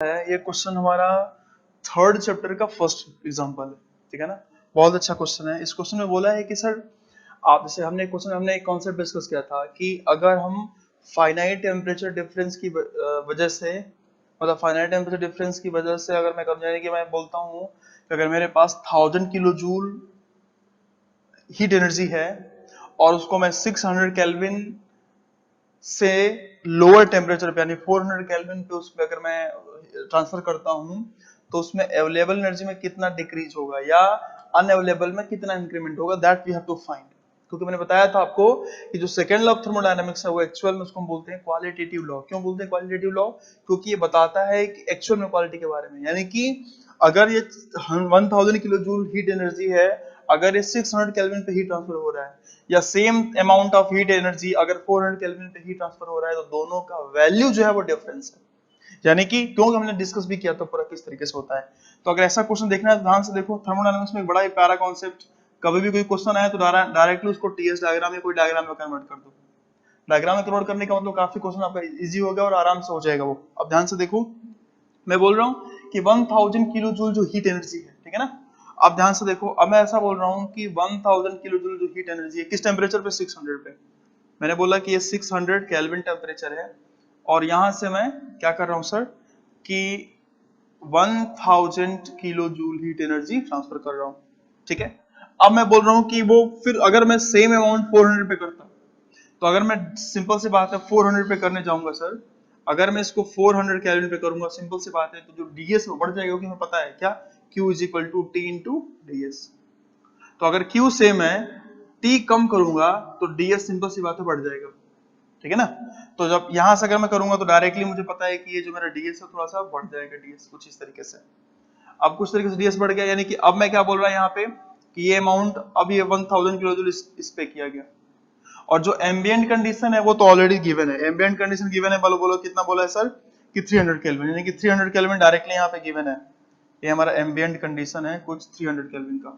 है ये क्वेश्चन हमारा थर्ड चैप्टर का फर्स्ट एग्जांपल है, ठीक है ना। बहुत अच्छा क्वेश्चन है। इस क्वेश्चन में बोला है कि सर आप जैसे हमने एक कॉन्सेप्ट डिस्कस किया था कि अगर हम फाइनाइट टेम्परेचर डिफरेंस की वजह से मतलब फाइनाइट टेम्परेचर डिफरेंस की वजह से अगर मैं कम जाने की मैं बोलता हूँ कि अगर मेरे पास 1000 किलो जूल हीट एनर्जी है और उसको मैं 600 केल्विन से लोअर टेम्परेचर पे यानी 400 केल्विन पे उस पे अगर मैं ट्रांसफर करता हूं तो उसमें अवेलेबल एनर्जी में कितना डिक्रीज होगा या अनअवेलेबल में कितना इंक्रीमेंट होगा, that we have to find. क्योंकि मैंने बताया था आपको कि जो सेकंड लॉ ऑफ थर्मोडायनामिक्स है वो एक्चुअल में उसको हम बोलते हैं क्वालिटेटिव लॉ। क्यों बोलते हैं क्वालिटेटिव लॉ? क्योंकि ये बताता है कि एक्चुअल में क्वालिटी के बारे में, यानी कि अगर ये 1000 किलो जूल हीट एनर्जी है, अगर ये 600 केल्विन पे हीट ट्रांसफर हो रहा है या same amount of heat energy अगर 400 केल्विन पे हीट ट्रांसफर हो रहा है तो दोनों का वैल्यू जो है वो डिफरेंस है। यानी कि क्योंकि हमने डिस्कस भी किया था पूरा किस तरीके से होता है। तो अगर ऐसा क्वेश्चन देखना है तो ध्यान से देखो। थर्मोडायनामिक्स में एक बड़ा ही प्यारा कॉन्सेप्ट, कभी भी कोई क्वेश्चन आए तो डायरेक्टली उसको टीएस डायग्राम या कोई डायग्राम में कन्वर्ट कर दो। डायग्राम में कन्वर्ट करने का मतलब काफी क्वेश्चन आपका इजी हो गया और आराम से हो जाएगा वो। अब ध्यान से देखो, मैं बोल रहा हूँ कि 1000 किलो जूल जो हीट एनर्जी है, ठीक है ना। अब ध्यान से देखो, अब मैं ऐसा बोल रहा हूँ कि 1000 किलो जूल जो हीट एनर्जी है किस टेम्परेचर पे? 600 पे। मैंने बोला कि ये 600 केल्विन टेम्परेचर है और यहां से मैं क्या कर रहा हूं सर कि 1000 kilo joule heat energy transfer कर रहा हूं, ठीक है। अब मैं बोल रहा हूं कि वो फिर अगर मैं सेम अमाउंट 400 पे करता तो अगर मैं सिंपल सी बात है 400 पे करने जाऊंगा सर, अगर मैं इसको 400 केल्विन पे करूंगा, सिंपल सी बात है तो जो डीएस वो बढ़ जाएगा, क्योंकि हमें पता है क्या, Q is equal to T into DS. तो अगर Q सेम है, T कम करूंगा तो डीएस सिंपल सी बात है बढ़ जाएगा, ठीक है ना। तो जब यहां से अगर मैं करूंगा तो डायरेक्टली मुझे पता है कि ये जो मेरा डीएस है थोड़ा सा बढ़ जाएगा, डीएस कुछ इस तरीके से। अब कुछ तरीके से डीएस बढ़ गया, यानी कि अब मैं क्या बोल रहा हूं यहाँ पे कि ये अमाउंट अब ये 1000 किलो जूल इस पे किया गया और जो एम्बिएंट कंडीशन है वो तो ऑलरेडी गिवन है। एम्बिएंट कंडीशन गिवन है, बोलो कितना बोला है सर कि 300 केल्विन, यानी कि 300 केल्विन डायरेक्टली यहाँ पे गिवन है। ये हमारा एम्बिएंट कंडीशन है कुछ 300 केल्विन का।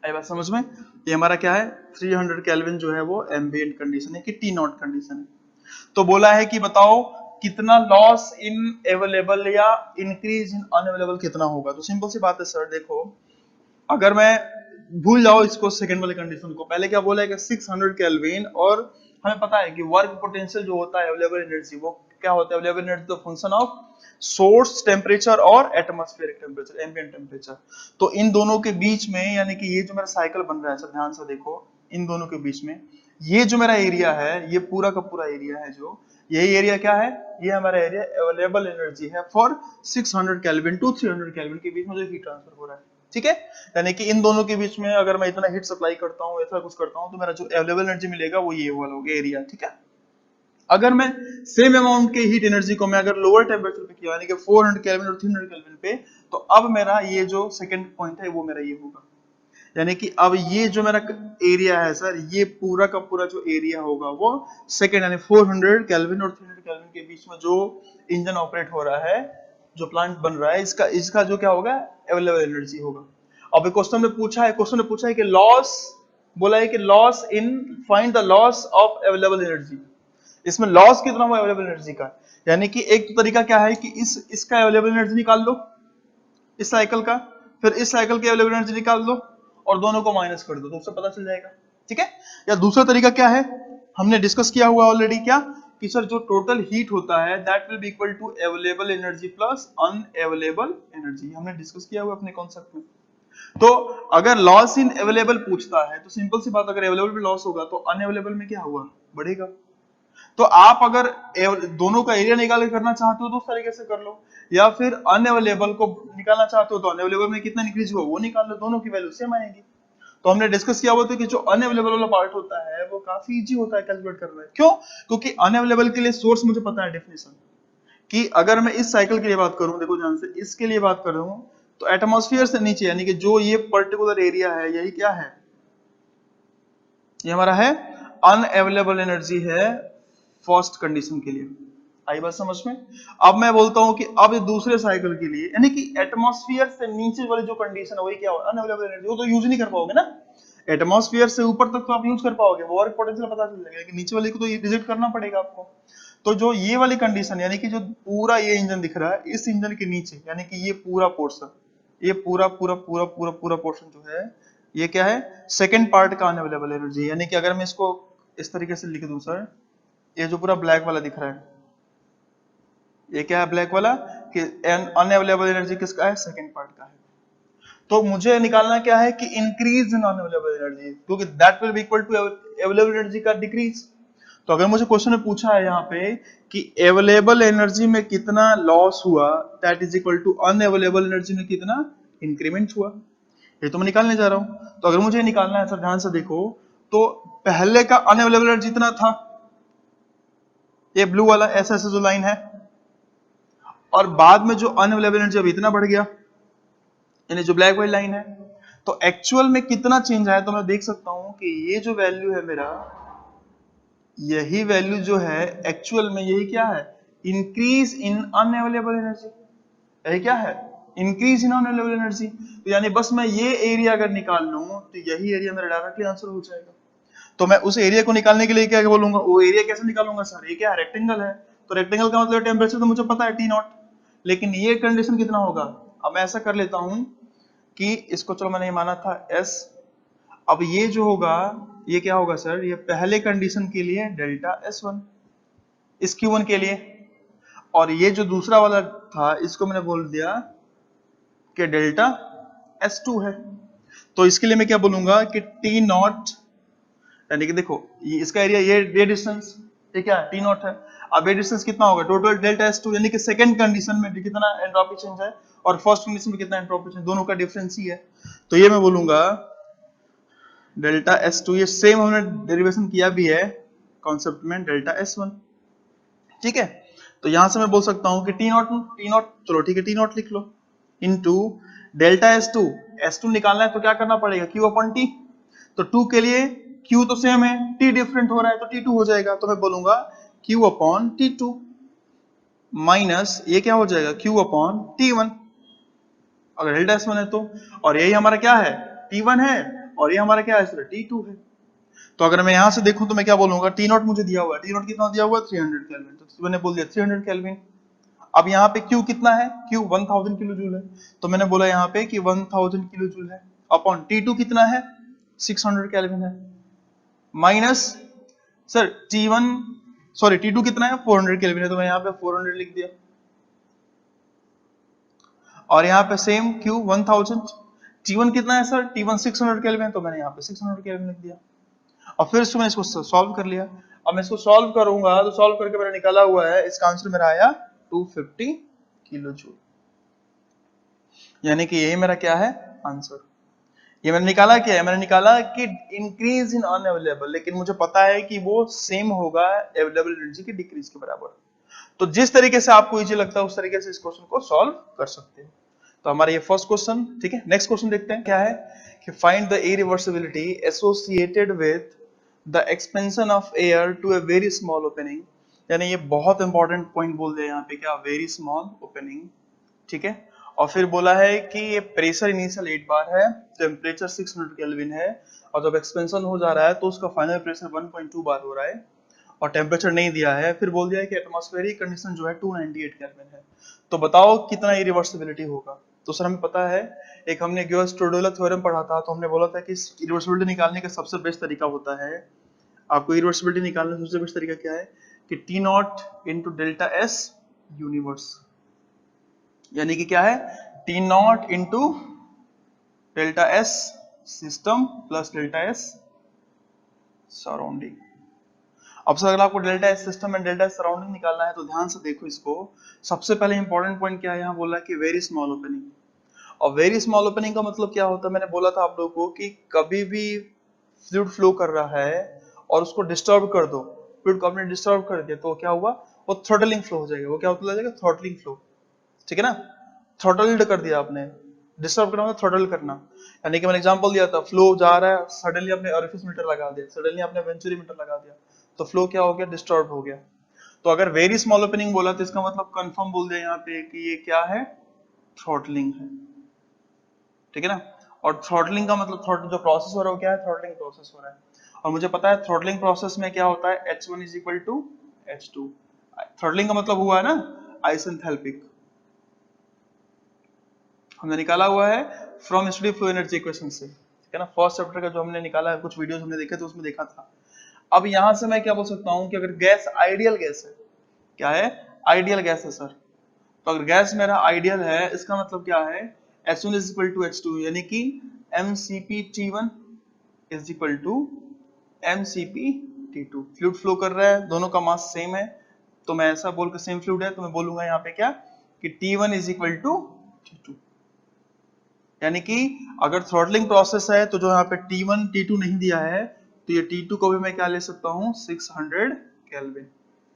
आई बात समझ में? ये हमारा क्या है, 300 केल्विन जो है वो एम्बिएंट कंडीशन है कि टी नॉट कंडीशन है। तो बोला है कि बताओ कितना लॉस इन अवेलेबल या इंक्रीज इन अनअवेलेबल कितना होगा। तो सिंपल सी बात है सर, देखो अगर मैं भूल जाओ इसको सेकंड वाले कंडीशन को, पहले क्या बोला है कि 600 केल्विन और हमें पता है कि वर्क पोटेंशियल जो होता है अवेलेबल एनर्जी वो क्या होता है, अवेलेबल एनर्जी तो फंक्शन ऑफ सोर्स टेम्परेचर और एटमॉस्फेरिक टेम्परेचर, एम्बिएंट टेम्परेचर। तो इन दोनों के बीच में, यानी कि ये जो मेरा साइकिल बन रहा है सर, ध्यान से देखो इन दोनों के बीच में ये जो मेरा एरिया है, ये पूरा का पूरा एरिया है, जो यही एरिया क्या है, ये हमारा एरिया अवेलेबल एनर्जी है फॉर 600 केल्विन टू 300 केल्विन के बीच में जो हीट ट्रांसफर हो रहा है, ठीक है। यानी कि इन दोनों के बीच में अगर मैं इतना हीट सप्लाई करता हूँ, ऐसा कुछ करता हूँ, तो मेरा जो अवेलेबल एनर्जी मिलेगा वो ये वाला होगा एरिया, ठीक है। अगर मैं सेम अमाउंट के हीट एनर्जी को मैं अगर लोअर टेम्परेचर पे किया, यानी कि 400 केल्विन और 300 केल्विन पे, तो अब मेरा ये जो सेकंड पॉइंट है वो मेरा ये होगा। यानी कि अब ये जो मेरा एरिया है सर, ये पूरा का पूरा जो एरिया होगा वो सेकंड यानी 400 केल्विन और 300 केल्विन के बीच में जो इंजन ऑपरेट हो रहा है, जो प्लांट बन रहा है, इसका इसका जो क्या होगा, अवेलेबल एनर्जी होगा। अब क्वेश्चन ने पूछा है कि लॉस, बोला है कि loss in find the loss of available energy. इसमें लॉस कितना हुआ अवेलेबल एनर्जी का, यानी कि एक तो तरीका क्या है कि इसका अवेलेबल एनर्जी निकाल लो इस साइकिल का, फिर इस साइकिल की अवेलेबल एनर्जी निकाल दो और दोनों को माइनस कर दो तो उससे पता चल जाएगा, ठीक है। या दूसरा तरीका क्या है, हमने डिस्कस किया हुआ ऑलरेडी, क्या कि सर जो टोटल हीट होता है that will be equal to available energy plus unavailable energy, हमने डिस्कस किया हुआ अपने कॉन्सेप्ट में। तो अगर लॉस इन अवेलेबल पूछता है तो सिंपल सी बात, अगर अवेलेबल में लॉस होगा तो अनअवेलेबल में क्या हुआ, बढ़ेगा। तो आप अगर दोनों का एरिया निकाल करना चाहते हो तो उस तरीके से कर लो, या फिर अनअवेलेबल को निकालना चाहते हो तो अनअवेलेबल में कितना इंक्रीज हुआ वो निकाल लो, दोनों की वैल्यू सेम आएगी। तो हमने डिस्कस किया हुआ था कि जो अनअवेलेबल वाला पार्ट होता है वो काफी इजी होता है कैलकुलेट करना है। क्यों? क्योंकि अनअवेलेबल के लिए सोर्स मुझे पता है डेफिनेशन कि अगर मैं इस साइकिल के लिए बात करूं, देखो ध्यान से, इसके लिए बात करूं तो एटमॉस्फेयर से नीचे यानी कि जो ये पर्टिकुलर एरिया है, यही क्या है, ये हमारा है अनअवेलेबल एनर्जी है फर्स्ट कंडीशन के लिए। आई बात समझ में? अब मैं बोलता हूं कि अब दूसरे साइकिल के लिए, यानी कि एटमॉस्फेयर से नीचे वाली जो कंडीशन है वही क्या होगा, अनअवेलेबल एनर्जी, वो तो यूज नहीं कर पाओगे ना। एटमॉस्फेयर से ऊपर तक तो आप यूज कर पाओगे, वर्क पोटेंशियल पता चल जाएगा, लेकिन नीचे वाले को तो रिजेक्ट करना पड़ेगा आपको। तो जो ये वाली कंडीशन, यानी कि जो पूरा ये इंजन दिख रहा है, इस इंजन के नीचे यानी कि ये पूरा पोर्शन, ये पूरा पूरा पूरा पूरा पूरा पोर्शन जो है, ये क्या है, सेकंड पार्ट का अनअवेलेबल एनर्जी। यानी कि अगर मैं इसको इस तरीके से लिख दूं सर, ये जो पूरा ब्लैक वाला दिख रहा है, ये क्या है ब्लैक वाला, कि अनअवेलेबल एनर्जी किसका है, सेकंड पार्ट का है। तो मुझे निकालना क्या है कि इंक्रीज इन अनअवेलेबल एनर्जी, क्योंकि that will be equal to available energy का डिक्रीज। तो अगर मुझे क्वेश्चन में पूछा है यहाँ पे कि अवेलेबल एनर्जी में कितना लॉस हुआ, that is equal to unavailable energy में कितना इंक्रीमेंट हुआ, ये तो मैं निकालने जा रहा हूं। तो अगर मुझे निकालना है सर, ध्यान से देखो, तो पहले का अनअवेलेबल एनर्जी इतना था, ये ब्लू वाला ऐसा ऐसा जो लाइन है, और बाद में जो अनअवेलेबल एनर्जी अब इतना बढ़ गया, यानी जो ब्लैक वाली लाइन है। तो एक्चुअल में कितना चेंज आया, तो मैं देख सकता हूं कि ये जो वैल्यू है मेरा, यही वैल्यू जो है एक्चुअल में यही क्या है, इंक्रीज इन अनअवेलेबल एनर्जी। यही क्या है, इंक्रीज इन अनअवेलेबल एनर्जी। तो यानी बस मैं ये एरिया अगर निकाल लूं तो यही एरिया मेरा डायरेक्टली आंसर हो जाएगा। तो मैं उस एरिया को निकालने के लिए क्या बोलूंगा, वो एरिया कैसे निकालूंगा सर, ये क्या है, रेक्टेंगल है, तो रेक्टेंगल का मतलब टेम्परेचर तो मुझे पता है टी नॉट, लेकिन ये कंडीशन कितना होगा। अब मैं ऐसा कर लेता हूं कि इसको, चलो मैंने ये माना था एस, अब ये जो होगा ये क्या होगा सर, ये पहले कंडीशन के लिए डेल्टा S1 इस Q1 के लिए, और ये जो दूसरा वाला था इसको मैंने बोल दिया कि डेल्टा S2 है। तो इसके लिए मैं क्या बोलूंगा कि T नॉट, यानी कि देखो ये इसका एरिया, ये डिस्टेंस, ये क्या है, T नॉट है। अब ये डिस्टेंस कितना होगा, टोटल डेल्टा S2, यानी कि सेकंड कंडीशन में कितना एंट्रोपी चेंज है और फर्स्ट कंडीशन में कितना एंट्रोपी चेंज, दोनों का डिफरेंस ही है। तो ये मैं बोलूंगा डेल्टा S2, ये सेम हमने डेरिवेशन किया भी है कॉन्सेप्ट में, डेल्टा S1, ठीक है। तो यहां से मैं बोल सकता हूं कि टी नॉट, चलो ठीक है, टी नॉट लिख लो, इनटू डेल्टा S2 निकालना है तो क्या करना पड़ेगा, Q अपॉन T। तो 2 के लिए Q तो सेम है, T डिफरेंट हो रहा है तो T2 हो जाएगा। तो मैं बोलूंगा Q अपॉन T2 माइनस ये क्या हो जाएगा, Q अपॉन T1, अगर डेल्टा S1 है तो, और यही हमारा क्या है, T1 है, और ये हमारा क्या है सर, T2 है। तो अगर मैं यहां से देखूं तो मैं क्या बोलूंगा, टी नॉट मुझे दिया हुआ है, टी नॉट कितना दिया हुआ है, 300 केल्विन, तो मैंने बोल दिया 300 केल्विन। अब यहाँ पे Q कितना है, Q 1000 किलो जूल है, तो मैंने बोला यहाँ पे कि 1000 किलो जूल है, अपॉन T2 कितना है, 600 केल्विन है, minus sir T1, sorry T2 कितना है, 400 केल्विन है, तो मैं यहाँ पे 400 लिख दिया, और यहाँ पे सेम Q 1000, T1 कितना है सर, T1 600 केल्विन, तो मैंने यहाँ पे 600 केल्विन लिख दिया। और फिर मैंने इसको सॉल्व कर लिया। अब मैं इसको सॉल्व करूंगा तो सॉल्व करके मैंने निकाला हुआ है, इसका आंसर मेरा आया 250 किलो जूल, यानी कि यही मेरा क्या है आंसर। ये मैंने निकाला क्या है, मैंने निकाला कि इंक्रीज इन अनअवेलेबल, लेकिन मुझे पता है कि वो सेम होगा अवेलेबल एनर्जी के डिक्रीज के बराबर। तो जिस तरीके से आपको इजी लगता है उस तरीके से इस क्वेश्चन को सॉल्व कर सकते हैं। तो हमारा ये फर्स्ट क्वेश्चन, ठीक है। नेक्स्ट क्वेश्चन देखते हैं क्या है, कि find the irreversibility associated with the expansion of air to a very small opening. यानी ये बहुत इंपॉर्टेंट पॉइंट बोल दिया यहाँ पे, क्या, वेरी स्मॉल ओपनिंग, ठीक है। और फिर बोला है कि ये प्रेशर इनिशियल 8 बार है, टेम्परेचर 600 केल्विन है, और जब एक्सपेंशन हो जा रहा है तो उसका फाइनल प्रेशर 1.2 बार हो रहा है, और टेम्परेचर नहीं दिया है। फिर बोल दिया है कि एटमॉस्फेरिक कंडीशन जो है 298 केल्विन है। तो बताओ कितना इरिवर्सिबिलिटी होगा। तो सर हमें पता है, एक हमने गिब्स-स्ट्रोडोला थ्योरम पढ़ा था, तो हमने बोला था कि इरिवर्सिबिलिटी निकालने का सबसे बेस्ट तरीका होता है, आपको इरिवर्सिबिलिटी निकालने का सबसे बेस्ट तरीका क्या है, कि T not into delta S universe, यानी कि क्या है, T not into delta S system plus delta S surrounding. अब सर अगर आपको delta S system and delta S surrounding निकालना है तो ध्यान से देखो इसको। सबसे पहले इंपॉर्टेंट पॉइंट क्या है, यहाँ बोला कि वेरी स्मॉल ओपनिंग। और वेरी स्मॉल ओपनिंग का मतलब क्या होता है, मैंने बोला था आप लोगों को कि कभी भी फ्लूइड फ्लो कर रहा है और उसको डिस्टर्ब कर दो, फ्लूइड को आपने डिस्टर्ब कर दिया तो क्या हुआ, वो थ्रॉटलिंग फ्लो हो जाएगा। वो क्या होता जाएगा, थ्रॉटलिंग फ्लो, ठीक है ना। थ्रॉटल्ड कर दिया आपने, डिस्टर्ब करना मतलब थ्रॉटल करना। यानी कि मैंने एग्जांपल दिया था, फ्लो जा रहा है, सडनली आपने ऑरिफिस मीटर लगा दिया, सडनली आपने वेंचुरी मीटर लगा दिया, तो फ्लो क्या हो गया, डिस्टर्ब हो गया। तो अगर वेरी स्मॉल ओपनिंग बोला तो इसका मतलब कंफर्म बोल दिया यहाँ पे कि ये क्या है, थ्रॉटलिंग है, ठीक है ना। और थ्रॉटलिंग का मतलब थ्रॉटल जो प्रोसेस हो रहा है वो क्या है, थ्रॉटलिंग प्रोसेस हो रहा है। और मुझे पता है थ्रॉटलिंग प्रोसेस में क्या होता है, H1 is equal to H2। Throttling का मतलब हुआ है ना आइसेंथैल्पिक, हमने निकाला हुआ है from steady flow energy equation से, ठीक है ना। फर्स्ट चैप्टर का जो हमने निकाला है, कुछ वीडियोस हमने देखे थे उसमें देखा था। अब यहां से मैं क्या बोल सकता हूं कि अगर गैस आइडियल गैस है, क्या है, आइडियल गैस है सर, तो अगर गैस मेरा आइडियल है इसका मतलब क्या है, H1 is equal to H2, यानी कि mCpT1 is equal to mCpT2। Fluid flow कर रहा है, दोनों का मास सेम है, तो मैं ऐसा बोल के सेम फ्लूइड है तो मैं बोलूंगा यहाँ पे क्या कि T1 is equal to T2। यानी कि अगर थ्रॉटलिंग प्रोसेस है तो जो यहाँ पे T1 T2 नहीं दिया है तो ये T2 को भी मैं क्या ले सकता हूँ 600 केल्विन,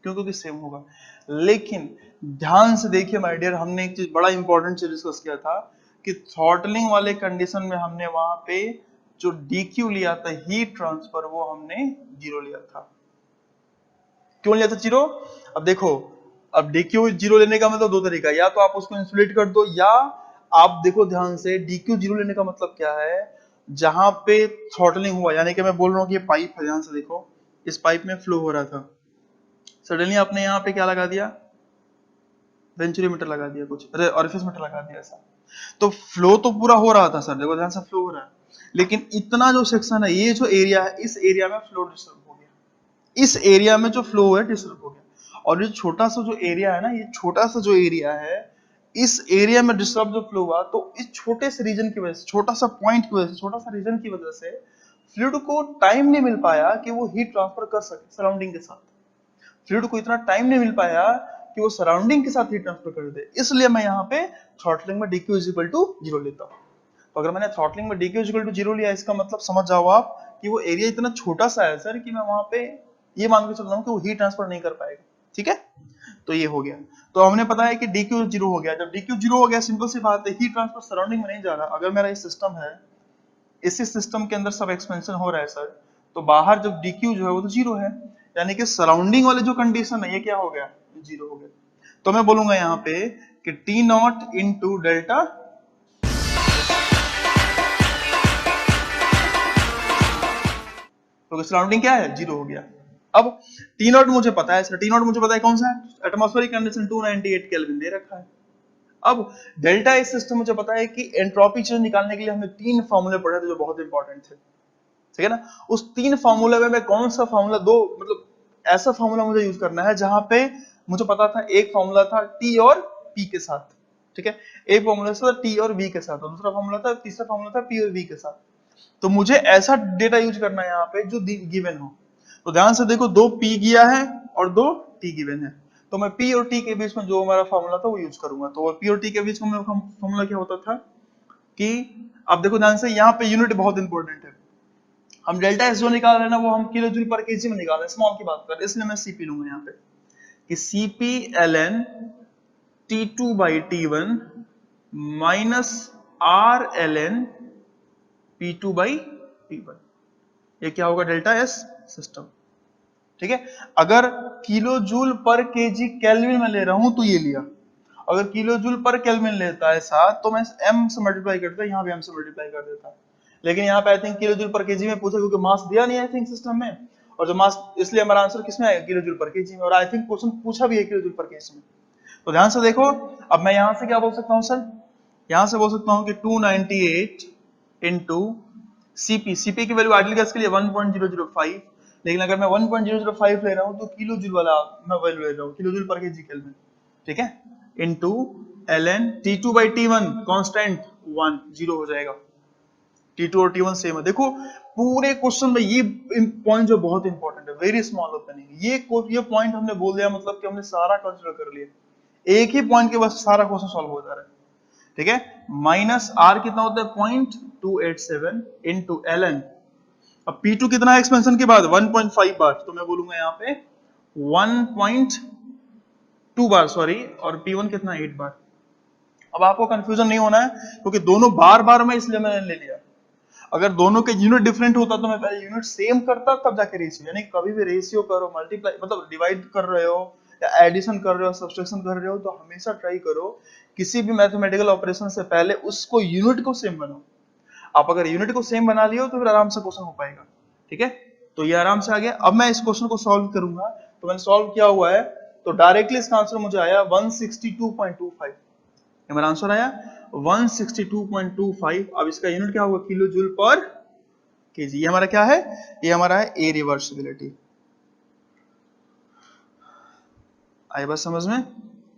क्योंकि सेम होगा। लेकिन ध्यान से देखिए माय डियर, हमने एक चीज बड़ा इंपॉर्टेंट चीज डिस्कस किया था कि थ्रॉटलिंग वाले कंडीशन में हमने वहां पे जो DQ लिया था हीट ट्रांसफर, वो हमने 0 लिया था। क्यों लिया था 0? अब देखो, अब DQ 0 लेने का मतलब दो तरीका, या तो आप उसको इंसुलेट कर दो, या आप देखो ध्यान से DQ 0 लेने का मतलब क्या है, जहां पे थ्रॉटलिंग हुआ, यानी कि मैं बोल रहा हूँ कि ये पाइप है, ध्यान से देखो, इस पाइप में फ्लो हो रहा था, सडनली आपने यहाँ पे क्या लगा दिया, वेंचुरीमीटर लगा दिया, कुछ ऑरिफिस मीटर लगा दिया ऐसा, तो फ्लो तो पूरा हो रहा था सर, देखो ध्यान से फ्लो हो रहा है, लेकिन इतना जो सेक्शन है, ये जो एरिया है, इस एरिया में फ्लो डिस्टर्ब हो गया, इस एरिया में जो फ्लो है डिस्टर्ब हो गया, और ये छोटा सा जो एरिया है ना, ये छोटा सा जो एरिया है, इस एरिया में डिस्टर्ब जो फ्लो हुआ, तो इस छोटे से रीजन की वजह से, छोटा सा पॉइंट की वजह से, छोटा सा रीजन की वजह से फ्लूइड को टाइम नहीं मिल पाया कि वो हीट ट्रांसफर कर सके सराउंडिंग के साथ, फ्लूइड को इतना टाइम नहीं मिल पाया कि वो सराउंडिंग के साथ हीट ट्रांसफर कर दे, इसलिए मैं यहाँ पे थ्रॉटलिंग में DQ इज इक्वल टू 0 लेता हूँ। तो अगर मैंने थ्रॉटलिंग में DQ इज इक्वल टू 0 लिया, इसका मतलब समझ जाओ आप कि वो एरिया इतना छोटा सा है सर कि मैं वहां पे ये मान के चल रहा हूँ कि वो हीट ट्रांसफर नहीं कर पाएगा, ठीक है। तो ये हो गया, तो हमने पता है कि DQ 0 हो गया, जब DQ 0 हो गया, सिंपल सी बात है, हीट ट्रांसफर सराउंडिंग में नहीं जा रहा। अगर मेरा ये सिस्टम है, इसी सिस्टम के अंदर सब एक्सपेंशन हो रहा है सर, तो बाहर जब DQ जो है वो तो 0 है, यानी कि सराउंडिंग वाले जो कंडीशन है ये क्या हो गया, 0 हो गया। तो मैं बोलूंगा यहाँ पे कि T0 इंटू डेल्टा, तो सराउंडिंग क्या है, 0 हो गया। अब T0 मुझे पता है सर, T0 मुझे पता है कौन सा है, एटमॉस्फेरिक कंडीशन 298 केल्विन दे रखा है। अब डेल्टा इस सिस्टम मुझे पता है कि एंट्रोपी चेंज निकालने के लिए हमने 3 फार्मूले पढ़े थे जो बहुत इंपॉर्टेंट थे, ठीक है ना। उस 3 फार्मूले में मैं कौन सा फार्मूला, दो मतलब ऐसा फार्मूला मुझे यूज करना है जहां पे मुझे पता था एक फार्मूला था T और P के साथ, ठीक है, एक फार्मूला था T और V के साथ, और दूसरा फार्मूला था, तीसरा फार्मूला था P और V के साथ। तो मुझे ऐसा डेटा यूज करना है यहाँ पे जो गिवन हो। तो ध्यान से देखो, 2 P गिया है और 2 T गिवन है, तो मैं P और T के बीच में जो हमारा फार्मूला था वो यूज करूंगा। तो P और T के बीच में फार्मूला क्या होता था कि, अब देखो ध्यान से, यहाँ पे यूनिट बहुत इंपॉर्टेंट है, हम डेल्टा एस जो निकाल रहे हैं ना, वो हम किलो जूल पर केजी में निकाल रहे हैं, स्मॉल की बात कर रहे हैं, इसलिए मैं सीपी लूंगा यहाँ पे कि CP ln T2 by T1 minus R ln P2 by P1, ये क्या होगा, डेल्टा एस सिस्टम, ठीक है। अगर किलो जूल पर केजी केल्विन में ले रहा हूं तो ये लिया, अगर किलो जूल पर केल्विन लेता है 7 तो मैं m से मल्टीप्लाई करता, यहाँ पे m से मल्टीप्लाई कर देता, लेकिन यहाँ पे आई थिंक किलो जूल पर केजी में पूछा क्योंकि मास दिया नहीं आई थिंक सिस्टम में, और जो मास, इसलिए हमारा आंसर किसमें आएगा, किलो जूल पर केजी में, और आई थिंक क्वेश्चन पूछा भी है किलो जूल पर केजी में। तो ध्यान से देखो, अब मैं यहाँ से क्या बोल सकता हूँ सर, यहाँ से बोल सकता हूँ कि 298 इंटू सीपी, सीपी की वैल्यू आइडियल गैस के लिए 1.005, लेकिन अगर मैं 1.005 ले रहा हूँ तो किलो जूल वाला मैं वैल्यू ले रहा हूँ, किलो जूल पर केजी केल्विन, ठीक है, into ln T2 by T1 constant 1, 0 हो जाएगा, T2 और T1 सेम है। देखो पूरे क्वेश्चन में ये पॉइंट जो बहुत इंपॉर्टेंट है, वेरी स्मॉल ओपनिंग, ये पॉइंट हमने बोल दिया मतलब कि हमने सारा कंसीडर कर लिया, एक ही पॉइंट के बस सारा क्वेश्चन सॉल्व हो जा रहा है, ठीक है। माइनस R कितना होता है 0.287 इंटू ln, अब P2 कितना है एक्सपेंशन के बाद 1.5 बार, तो मैं बोलूंगा यहाँ पे 1.2 बार सॉरी, और P1 कितना 8 बार। अब आपको कंफ्यूजन नहीं होना है क्योंकि दोनों बार बार में, इसलिए मैंने ले लिया। अगर दोनों के यूनिट डिफरेंट होता तो मैं पहले यूनिट सेम करता तब जाके रेशियो, यानी कभी भी रेशियो करो, मल्टीप्लाई मतलब डिवाइड कर रहे हो या एडिशन कर रहे हो, सब्सट्रैक्शन कर रहे हो, तो हमेशा ट्राई करो किसी भी मैथमेटिकल ऑपरेशन से पहले उसको यूनिट को सेम बनाओ। आप अगर यूनिट को सेम बना लियो तो फिर आराम से क्वेश्चन हो पाएगा, ठीक है। तो ये आराम से आ गया। अब मैं इस क्वेश्चन को सॉल्व करूंगा, तो मैंने सॉल्व किया हुआ है, तो डायरेक्टली इसका आंसर मुझे आया 162.25। ये मेरा आंसर आया 162.25। अब इसका यूनिट क्या होगा, किलो जूल पर केजी। ये हमारा क्या है, ये हमारा है इरिवर्सिबिलिटी। आई बात समझ में?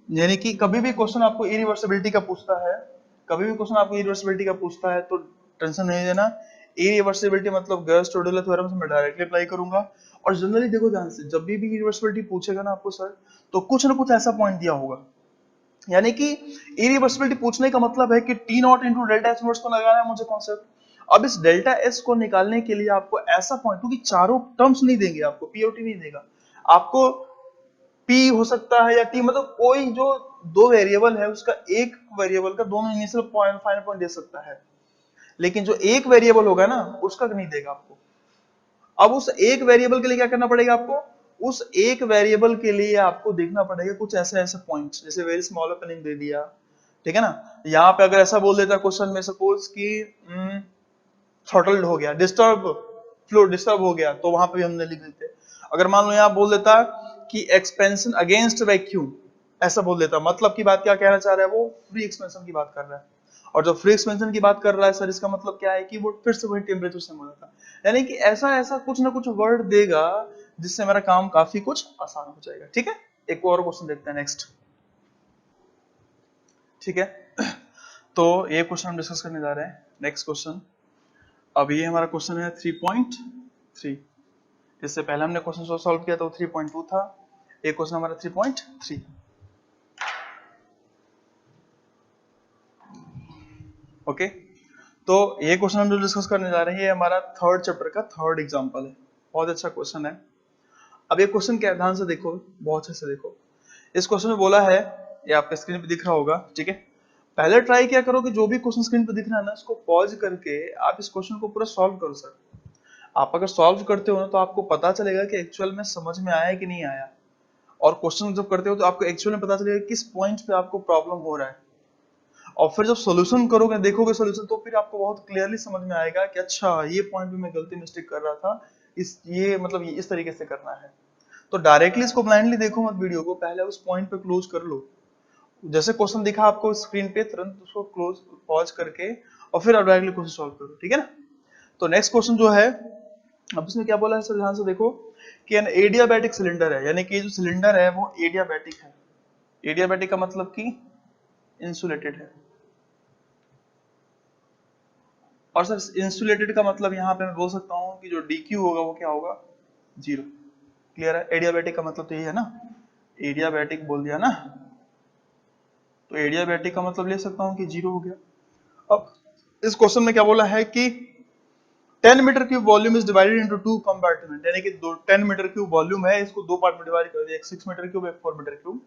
यानी कि कभी भी क्वेश्चन आपको इरिवर्सिबिलिटी का पूछता है, कभी भी क्वेश्चन आपको इरिवर्सिबिलिटी का पूछता है तो टेंशन नहीं लेना। इरिवर्सिबिलिटी मतलब गर्स-टोडेल थ्योरम से मैं डायरेक्टली अप्लाई करूंगा। और जनरली देखो ध्यान से, जब भी इरिवर्सिबिलिटी पूछेगा ना आपको सर, तो कुछ ना कुछ ऐसा पॉइंट दिया होगा। यानी कि इरिवर्सिबिलिटी पूछने का मतलब है कि T not into delta S inverse को लगाना है मुझे कॉन्सेप्ट। अब इस डेल्टा एस को निकालने के लिए आपको ऐसा पॉइंट, क्योंकि चारों टर्म्स नहीं देंगे आपको, पीओटी नहीं देगा आपको, पी हो सकता है या टी, मतलब कोई जो दो वेरिएबल है उसका एक वेरिएबल का दोनों इनिशियल पॉइंट फाइनल पॉइंट दे सकता है, लेकिन जो एक वेरिएबल होगा ना उसका नहीं देगा आपको। अब उस एक वेरिएबल के लिए क्या करना पड़ेगा आपको, उस एक वेरिएबल के लिए आपको देखना पड़ेगा कुछ ऐसे ऐसे पॉइंट्स, जैसे वेरी स्मॉल ओपनिंग दे दिया, ठीक है ना। यहाँ पे अगर ऐसा बोल देता क्वेश्चन में, सपोज कि थ्रॉटल्ड हो गया, डिस्टर्ब फ्लो डिस्टर्ब हो गया, तो वहां पे भी हमने लिख देते। अगर मान लो यहाँ बोल देता कि एक्सपेंशन अगेंस्ट वैक्यूम, ऐसा बोल देता, मतलब की बात क्या कहना चाह रहा है वो, फ्री एक्सपेंशन की बात कर रहा है। और जब फ्री एक्सपेंशन की बात कर रहा है सर, इसका मतलब क्या है कि वो फिर से वही टेम्परेचर से मिला था। यानी कि ऐसा ऐसा कुछ ना कुछ वर्ड देगा जिससे मेरा काम काफी कुछ आसान हो जाएगा। ठीक है, एक और क्वेश्चन देखते हैं नेक्स्ट। ठीक है, तो ये क्वेश्चन हम डिस्कस करने जा रहे हैं। नेक्स्ट क्वेश्चन, अब ये हमारा क्वेश्चन है 3.3। इससे पहले हमने क्वेश्चन सॉल्व किया तो 3.2 था, एक क्वेश्चन हमारा 3.3। ओके, तो ये क्वेश्चन हम जो डिस्कस करने जा रहे हैं, ये हमारा थर्ड चैप्टर का थर्ड एग्जांपल है। बहुत अच्छा क्वेश्चन है। अब ये क्वेश्चन क्या, ध्यान से देखो, बहुत अच्छे से देखो। इस क्वेश्चन में बोला है, ये आपके स्क्रीन पे दिख रहा होगा, ठीक है। पहले ट्राई क्या करो कि जो भी क्वेश्चन स्क्रीन पे दिख रहा है ना, इसको पॉज करके आप इस क्वेश्चन को पूरा सॉल्व करो सर। आप अगर सॉल्व करते हो ना तो आपको पता चलेगा कि एक्चुअल में समझ में आया कि नहीं आया, और क्वेश्चन जब करते हो तो आपको एक्चुअल में पता चलेगा किस पॉइंट पे आपको प्रॉब्लम हो रहा है। और फिर जब सॉल्यूशन करोगे, देखोगे सॉल्यूशन, तो फिर आपको बहुत क्लियरली समझ में आएगा कि अच्छा ये पॉइंट पे मैं गलती मिस्टेक कर रहा था, ये मतलब ये इस तरीके से करना है। तो डायरेक्टली इसको ब्लाइंडली देखो मत वीडियो को, पहले उस पॉइंट पे क्लोज कर लो। जैसे क्वेश्चन दिखा आपको स्क्रीन पे, तुरंत उसको क्लोज पॉज करके और फिर डायरेक्टली क्वेश्चन सॉल्व करो, ठीक है ना। तो नेक्स्ट क्वेश्चन जो है, अब इसमें क्या बोला है सर, ध्यान से देखो कि एन एडियाबैटिक सिलेंडर है, यानी कि जो सिलेंडर है वो एडियाबैटिक है। एडियाबैटिक का मतलब कि इंसुलेटेड है। और सर इंसुलेटेड का मतलब यहाँ पे मैं बोल सकता हूँ कि जो DQ होगा वो क्या होगा, 0। क्लियर है? एडियाबैटिक का मतलब तो ये है ना, एडियाबैटिक बोल दिया ना, तो एडियाबैटिक का मतलब ले सकता हूँ कि 0 हो गया। अब इस क्वेश्चन में क्या बोला है कि 10 metre cube volume is divided into 2 compartment, यानी कि 10 मीटर क्यूब वॉल्यूम है, इसको 2 पार्ट में डिवाइड कर दिया, एक 6 मीटर क्यूब, एक 4 मीटर क्यूब।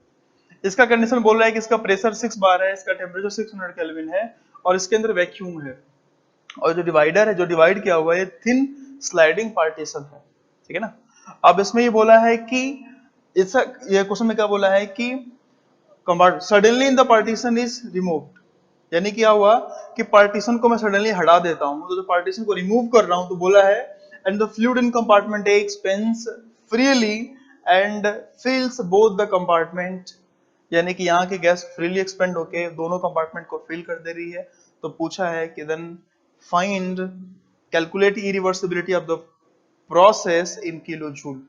इसका कंडीशन बोल रहा है कि इसका प्रेशर 6 बार है, इसका टेम्परेचर 600 केल्विन है, और इसके अंदर वैक्यूम है। और जो डिवाइडर है, जो डिवाइड किया हुआ है, थिन स्लाइडिंग पार्टीशन है, ठीक है ना। अब इसमें ये बोला है कि इसका, ये क्वेश्चन में क्या बोला है कि suddenly in the partition is removed, यानी क्या हुआ कि पार्टीशन को मैं सडनली हटा देता हूं, तो जो पार्टीशन को रिमूव कर रहा हूं, तो बोला है and the fluid in compartment A expands freely and fills both the compartment, यानी कि यहाँ की गैस फ्रीली एक्सपेंड होके दोनों कंपार्टमेंट को फिल कर दे रही है। तो पूछा है कि then find calculate irreversibility of the process in kilo joule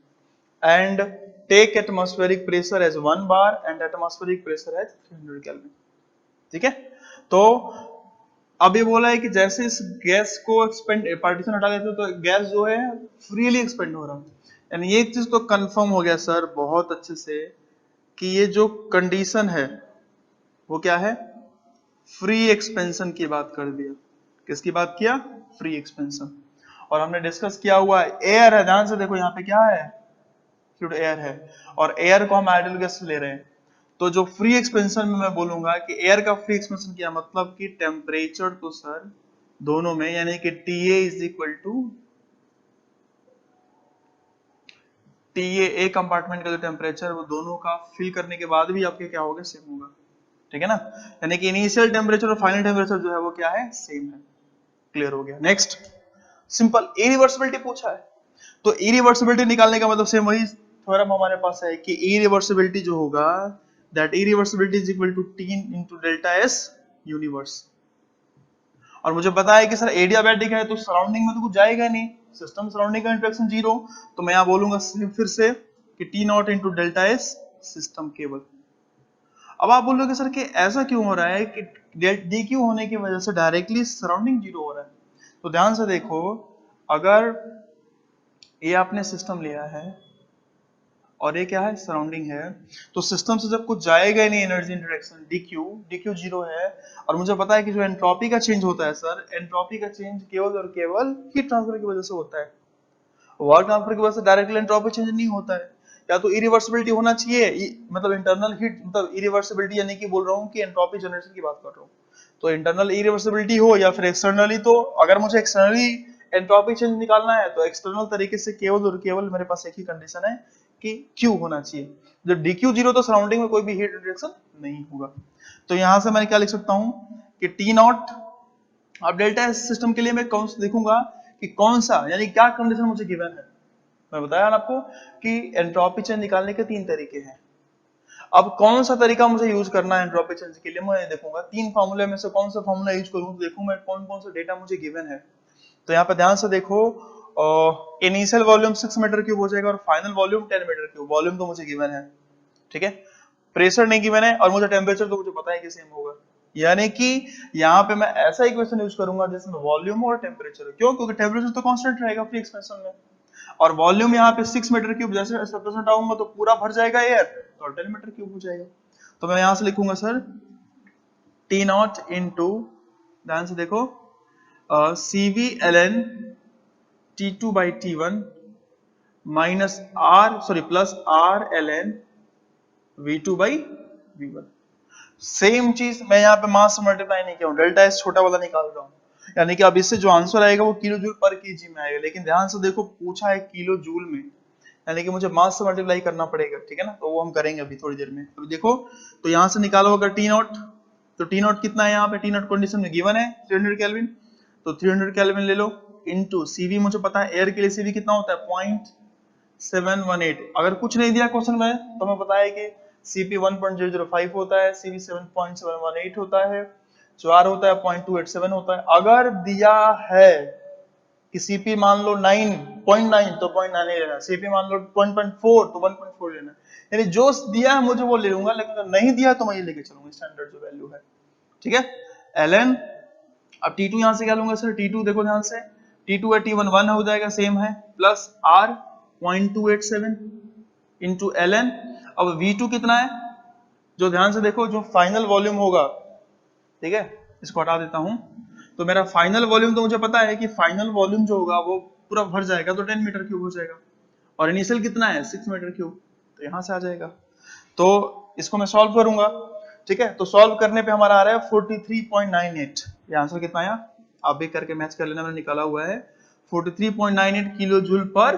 and take atmospheric pressure as 1 bar and atmospheric pressure as 300 kelvin. ठीक है, तो अब ये बोला है कि जैसे इस गैस को एक्सपेंड, पार्टीशन हटा देते तो गैस जो है फ्रीली एक्सपेंड हो रहा है। यानी ये चीज तो कंफर्म हो गया सर बहुत अच्छे से कि ये जो कंडीशन है वो क्या है, फ्री एक्सपेंशन की बात कर दिया। किसकी बात किया, फ्री एक्सपेंशन। और हमने डिस्कस किया हुआ है एयर है, ध्यान से देखो यहाँ पे क्या है, फ्लूइड एयर है, और एयर को हम आइडियल गैस ले रहे हैं। तो जो फ्री एक्सपेंशन में मैं बोलूंगा कि एयर का फ्री एक्सपेंशन क्या मतलब कि टेम्परेचर तो सर दोनों में, यानी कि TA is equal to TA, A compartment का जो टेम्परेचर वो दोनों का फिल करने के बाद भी आपके क्या होगा, सेम होगा, ठीक है ना। यानी कि इनिशियल टेम्परेचर और फाइनल टेम्परेचर जो है वो क्या है, सेम है। क्लियर हो गया। नेक्स्ट सिंपल इरिवर्सिबिलिटी पूछा है, तो इरिवर्सिबिलिटी निकालने का मतलब सेम वही थ्योरम हमारे पास है कि इरिवर्सिबिलिटी जो होगा that irreversibility is equal to T into delta S universe. और मुझे पता है कि सर एडियाबैटिक है तो सराउंडिंग में तो कुछ जाएगा नहीं, सिस्टम सराउंडिंग का इंटरेक्शन जीरो, तो मैं यहां बोलूंगा फिर से कि T not into delta S system केवल। अब आप बोलोगे सर कि ऐसा क्यों हो रहा है कि डी क्यू होने की वजह से डायरेक्टली सराउंडिंग जीरो हो रहा है? तो ध्यान से देखो, अगर ये आपने सिस्टम लिया है और ये क्या है सराउंडिंग है, तो सिस्टम से जब कुछ जाएगा ही नहीं energy interaction, D Q zero है, और मुझे पता है कि जो एंट्रोपी का चेंज होता है सर, एंट्रोपी का चेंज केवल और केवल हीट ट्रांसफर की वजह से होता है, वर्क ट्रांसफर की वजह से डायरेक्टली एंट्रोपी चेंज नहीं होता है। या तो इरिवर्सिबिलिटी होना चाहिए, मतलब इंटरनल हीट, मतलब इरिवर्सिबिलिटी यानी कि बोल रहा हूँ कि एंट्रोपी जनरेशन की बात कर रहा हूँ, तो इंटरनल इरिवर्सिबिलिटी हो या फिर एक्सटर्नली, तो अगर मुझे एक्सटर्नली एंट्रोपी चेंज निकालना है तो एक्सटर्नल तरीके से केवल और केवल मेरे पास एक ही कंडीशन है कि Q होना चाहिए। जब DQ जीरो तो सराउंडिंग में कोई भी हीट रिएक्शन नहीं होगा। तो यहां से मैं क्या लिख सकता हूं कि T नॉट, अब डेल्टा एस सिस्टम के लिए मैं कौन सा देखूंगा कि कौन सा, यानी क्या कंडीशन मुझे गिवन है। मैं बताया ना आपको कि एंट्रोपी चेंज निकालने के 3 तरीके हैं। अब कौन सा तरीका मुझे यूज करना है एंट्रोपी चेंज के लिए, मैं देखूंगा 3 फार्मूले में से कौन सा फार्मूला यूज करूं, तो देखूं मैं कौन कौन सा डेटा मुझे गिवन है। तो यहाँ पे ध्यान से देखो, इनिशियल वॉल्यूम 6 मीटर क्यूब हो जाएगा और final volume 10 metre cube, volume तो मुझे गिवन है, ठीक है, प्रेशर नहीं गिवन है, और मुझे टेम्परेचर तो मुझे पता है कि सेम होगा। यानी कि यहाँ पे मैं ऐसा इक्वेशन यूज करूंगा जिसमें वॉल्यूम और टेम्परेचर, क्यों, क्योंकि टेम्परेचर तो कांस्टेंट रहेगा फ्री एक्सपेंशन में, और वॉल्यूम यहाँ पे 6 मीटर क्यूब, जैसे रिप्रेजेंट आऊंगा तो पूरा भर जाएगा एयर, तो 10 मीटर क्यूब हो जाएगा। तो मैं यहां से लिखूंगा सर टी नॉट इंटू, ध्यान से देखो, CV ln T2 by T1 minus plus R ln V2 by V1। Same चीज मैं यहाँ पे मास से मल्टीप्लाई नहीं किया हूं, डेल्टा एस छोटा वाला निकाल रहा हूं, यानी कि अब इससे जो आंसर आएगा वो किलो जूल पर केजी में आएगा, लेकिन ध्यान से देखो पूछा है किलो जूल में, यानी कि मुझे मास से मल्टीप्लाई करना पड़ेगा, ठीक है ना, तो वो हम करेंगे अभी थोड़ी देर में। अभी देखो, तो यहां से निकालो अगर टी नॉट, तो टी नॉट कितना है, यहाँ पे टी नॉट कंडीशन में गिवन है 300 केल्विन, तो 300 केल्विन ले लो, इनटू सीवी मुझे पता है एयर के लिए सीवी कितना होता है 0.718, अगर कुछ नहीं दिया क्वेश्चन में तो हमें पता है कि सीपी 1.005 होता है, सीवी 7.718 होता है, जो आर होता है 0.287 होता है। अगर दिया है कि सीपी मान लो 9.9 तो 0.9 ही लेना, सीपी मान लो 1.4 तो 1.4 लेना, यानी जो दिया है मुझे वो ले लूंगा, लेकिन अगर नहीं दिया तो मैं ये लेके चलूंगा स्टैंडर्ड जो वैल्यू है, ठीक है, ln। अब T2 यहां से क्या लूंगा सर, T2 देखो ध्यान से, T2 है T1 1 हो जाएगा, सेम है, प्लस R 0.287 इंटू ln। अब V2 कितना है, जो ध्यान से देखो, जो फाइनल वॉल्यूम होगा, ठीक है, इसको हटा देता हूं, तो मेरा फाइनल वॉल्यूम तो मुझे पता है कि फाइनल वॉल्यूम जो होगा वो पूरा भर जाएगा तो 10 मीटर क्यूब हो जाएगा, और इनिशियल कितना है 6 मीटर क्यूब, तो यहां से आ जाएगा। तो इसको मैं सॉल्व करूंगा, ठीक है, तो सॉल्व करने पे हमारा आ रहा है 43.98, ये आंसर कितना आया आप भी करके मैच कर लेना, मैंने निकाला हुआ है 43.98 किलो जूल पर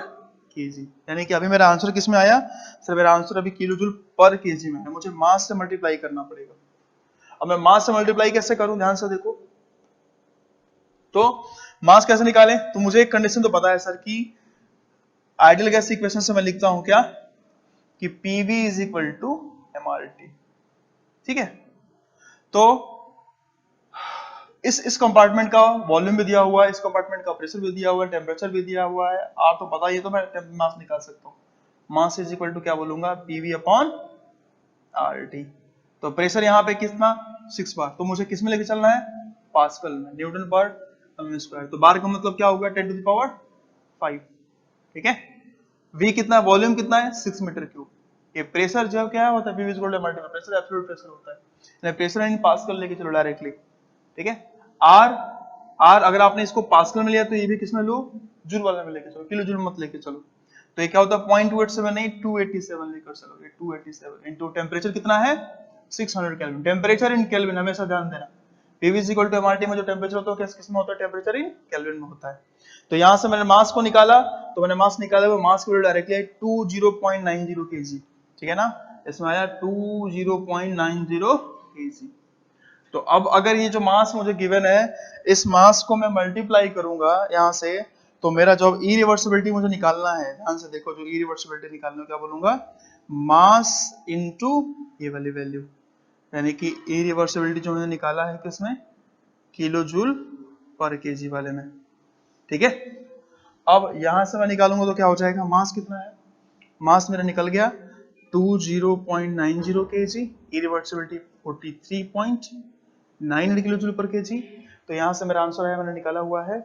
केजी, यानी कि अभी मेरा आंसर किस में आया सर, मेरा आंसर अभी किलो जूल पर केजी में है, मुझे मास से मल्टीप्लाई करना पड़ेगा। अब मैं मास से मल्टीप्लाई कैसे करूं, ध्यान से देखो, तो मास कैसे निकालें, तो मुझे एक कंडीशन तो पता है सर कि आइडियल गैस इक्वेशन से मैं लिखता हूं क्या कि PV is equal to MRT, ठीक है, तो इस कंपार्टमेंट का वॉल्यूम भी दिया हुआ है, इस कंपार्टमेंट का प्रेशर भी दिया हुआ है, टेम्परेचर भी दिया हुआ है, आर तो पता ही है, तो मैं मास निकाल सकता हूं, मास इज इक्वल टू क्या बोलूंगा PV अपॉन RT। तो प्रेशर यहाँ पे कितना 6 बार, तो मुझे किस में लेके चलना है पास्कल में, न्यूटन पर मीटर स्क्वायर, तो बार का मतलब क्या होगा 10 टू द पावर 5, ठीक है। V कितना, वॉल्यूम कितना है 6 मीटर क्यूब, ये प्रेशर जो क्या होता है PV is equal to multiple pressure, absolute pressure होता है, प्रेशर इन पास्कल लेके चलो डायरेक्टली, ठीक है। R अगर आपने इसको पास्कल में लिया तो ये भी किसमें लो जूल वाले में लेके चलो, किलो जूल मत लेके चलो, तो ये क्या होता है 0.287 नहीं 287 लेकर चलोगे, 287 इनटू टेम्परेचर कितना है 600 केल्विन, टेम्परेचर इन केल्विन हमेशा ध्यान देना, PV is equal to MRT में जो टेम्परेचर होता है किस में होता है, टेम्परेचर इन केल्विन में होता है। तो यहां से मैंने मास को निकाला, तो मैंने मास निकाला हुआ, मास को डायरेक्टली 20.90 kg, ठीक है ना, इसमें आया 20.90 kg। तो अब अगर ये जो मास मुझे गिवन है, इस मास को मैं मल्टीप्लाई करूंगा यहां से तो मेरा जॉब इरिवर्सिबिलिटी मुझे निकालना है, ध्यान से देखो, जो इरिवर्सिबिलिटी निकालना है क्या बोलूंगा, मास इनटू ये वाली वैल्यू, यानी कि इरिवर्सिबिलिटी जो मैंने निकाला है किसमें, किलो जूल पर केजी वाले में, ठीक है। अब यहां से मैं निकालूंगा तो क्या हो जाएगा, मास कितना है, मास मेरा निकल गया 20.90 केजी, इरिवर्सिबिलिटी 43.9 किलो जूल पर केजी। तो यहां से मेरा आंसर है, मैंने निकाला हुआ है,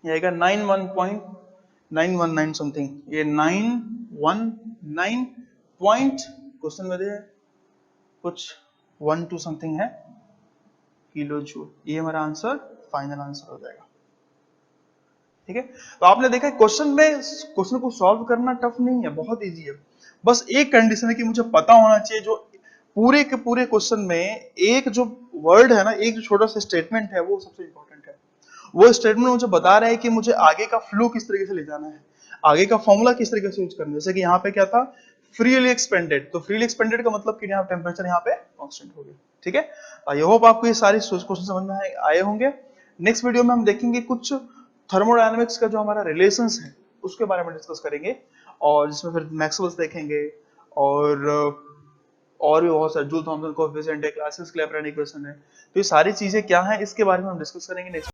ये आएगा 91.919 समथिंग, ये 919 पॉइंट क्वेश्चन में दे कुछ 12 समथिंग है किलो जूल, ये हमारा आंसर फाइनल आंसर हो जाएगा, ठीक है। तो आपने देखा क्वेश्चन में, क्वेश्चन को सॉल्व करना टफ नहीं है, बहुत इजी है, बस एक कंडीशन है कि मुझे पता होना चाहिए, जो पूरे के पूरे क्वेश्चन में एक जो वर्ड है ना, एक जो छोटा सा स्टेटमेंट है वो सबसे इंपॉर्टेंट है। वो स्टेटमेंट मुझे बता रहा है कि मुझे आगे का फ्लो किस तरीके से ले जाना है, आगे का फॉर्मूला किस तरीके से यूज करना है। जैसे कि यहाँ पे क्या था, फ्रीली एक्सपेंडेड, तो फ्रीली एक्सपेंडेड का मतलब कि यहाँ टेम्परेचर यहाँ पे कांस्टेंट हो गया, ठीक है। आई होप आपको ये सारे क्वेश्चन समझ में आए होंगे। नेक्स्ट वीडियो में हम देखेंगे कुछ थर्मोडायनामिक्स का जो हमारा रिलेशंस है उसके बारे में डिस्कस करेंगे, और जिसमें फिर मैक्सवेल्स देखेंगे, और भी बहुत सारे, जूल थॉमसन कोएफिशिएंट है, क्लासियस क्लैपेरॉन इक्वेशन है, तो ये सारी चीजें क्या हैं इसके बारे में हम डिस्कस करेंगे नेक्स्ट